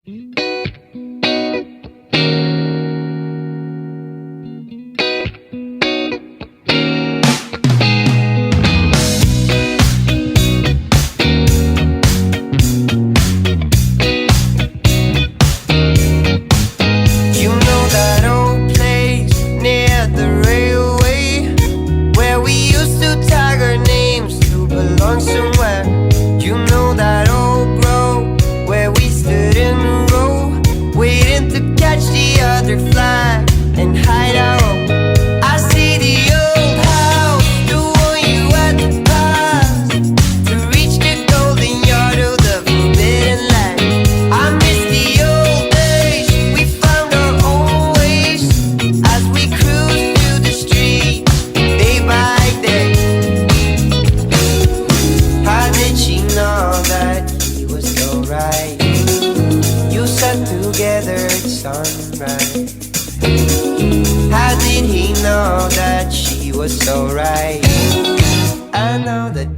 You know that old place near the railway where we used to tag our names to belong somewhere. You know that old grove where we stood in a row waiting to catch the other flag and hide our own. I see the old house, the one you had to pass to reach the golden yard of the forbidden land. I miss the old days, we found our own ways as we cruised through the streets day by day. How did she know that he was so right? You sat together at sunrise. How did he know that she was so right? I know that